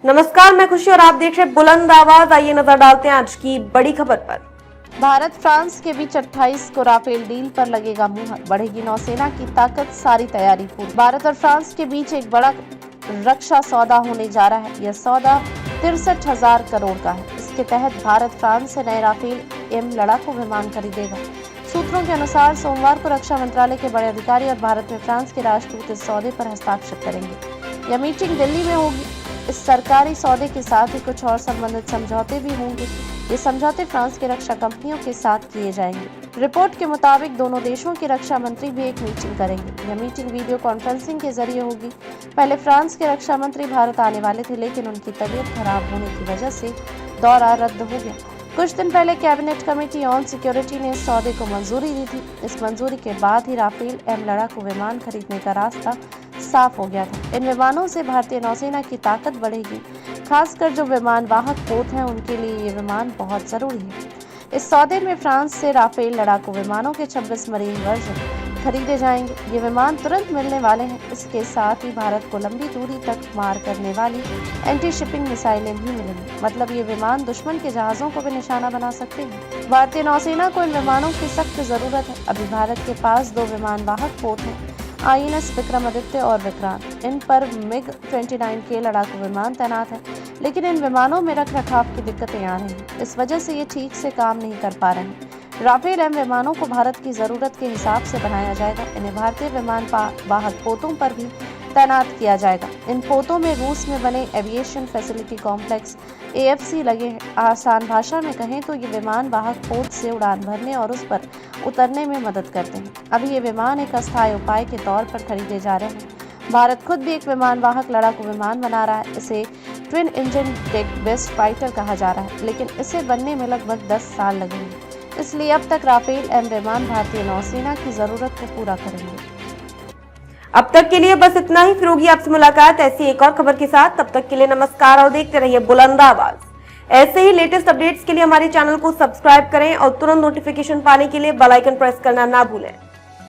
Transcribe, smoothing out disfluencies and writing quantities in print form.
नमस्कार, मैं खुशी और आप देख रहे हैं बुलंद आवाज। आइए नजर डालते हैं आज की बड़ी खबर पर। भारत फ्रांस के बीच 28 को राफेल डील पर लगेगा मुहर, बढ़ेगी नौसेना की ताकत, सारी तैयारी पूरी। भारत और फ्रांस के बीच एक बड़ा रक्षा सौदा होने जा रहा है। यह सौदा 63,000 करोड़ का है। इसके तहत भारत फ्रांस से नए राफेल एम लड़ाकू विमान खरीदेगा। सूत्रों के अनुसार सोमवार को रक्षा मंत्रालय के बड़े अधिकारी और भारत में फ्रांस के राजदूत इस सौदे पर हस्ताक्षर करेंगे। यह मीटिंग दिल्ली में होगी। इस सरकारी सौदे के साथ ही कुछ और संबंधित समझौते भी होंगे। ये समझौते फ्रांस की रक्षा कंपनियों के साथ किए जाएंगे। रिपोर्ट के मुताबिक दोनों देशों के रक्षा मंत्री भी एक मीटिंग करेंगे। यह मीटिंग वीडियो कॉन्फ्रेंसिंग के जरिए होगी। पहले फ्रांस के रक्षा मंत्री भारत आने वाले थे, लेकिन उनकी तबीयत खराब होने की वजह से दौरा रद्द हो गया। कुछ दिन पहले कैबिनेट कमेटी ऑन सिक्योरिटी ने इस सौदे को मंजूरी दी थी। इस मंजूरी के बाद ही राफेल एम लड़ाकू विमान खरीदने का रास्ता साफ हो गया था। इन विमानों से भारतीय नौसेना की ताकत बढ़ेगी। खासकर जो विमान वाहक पोत हैं, उनके लिए ये विमान बहुत जरूरी है। इस सौदे में फ्रांस से राफेल लड़ाकू विमानों के 26 मरीन वर्जन खरीदे जाएंगे। ये विमान तुरंत मिलने वाले हैं। इसके साथ ही भारत को लंबी दूरी तक मार करने वाली एंटी शिपिंग मिसाइलें भी मिलेंगी। मतलब ये विमान दुश्मन के जहाजों को भी निशाना बना सकते हैं। भारतीय नौसेना को इन विमानों की सख्त जरूरत है। अभी भारत के पास 2 विमान वाहक पोत हैं, INS विक्रमादित्य और विक्रांत। इन पर MiG-29K लड़ाकू विमान तैनात है, लेकिन इन विमानों में रख रखाव की दिक्कतें आ रही हैं। इस वजह से ये ठीक से काम नहीं कर पा रहे हैं। राफेल एम विमानों को भारत की जरूरत के हिसाब से बनाया जाएगा। इन्हें भारतीय विमान वाहक पोतों पर भी तैनात किया जाएगा। इन पोतों में रूस में बने एविएशन फैसिलिटी कॉम्प्लेक्स AFC लगे हैं। आसान भाषा में कहें तो ये विमान वाहक पोत से उड़ान भरने और उस पर उतरने में मदद करते हैं। अभी ये विमान एक अस्थायी उपाय के तौर पर खरीदे जा रहे हैं। भारत खुद भी एक विमान वाहक लड़ाकू विमान बना रहा है। इसे twin engine deck based fighter कहा जा रहा है, लेकिन इसे बनने में लगभग 10 साल लगेंगे। इसलिए अब तक राफेल एम विमान भारतीय नौसेना की जरूरत को पूरा करेंगे। अब तक के लिए बस इतना ही। फिर होगी आपसे मुलाकात ऐसी एक और खबर के साथ। तब तक के लिए नमस्कार और देखते रहिए बुलंद आवाज। ऐसे ही लेटेस्ट अपडेट्स के लिए हमारे चैनल को सब्सक्राइब करें और तुरंत नोटिफिकेशन पाने के लिए बेल आइकन प्रेस करना ना भूलें।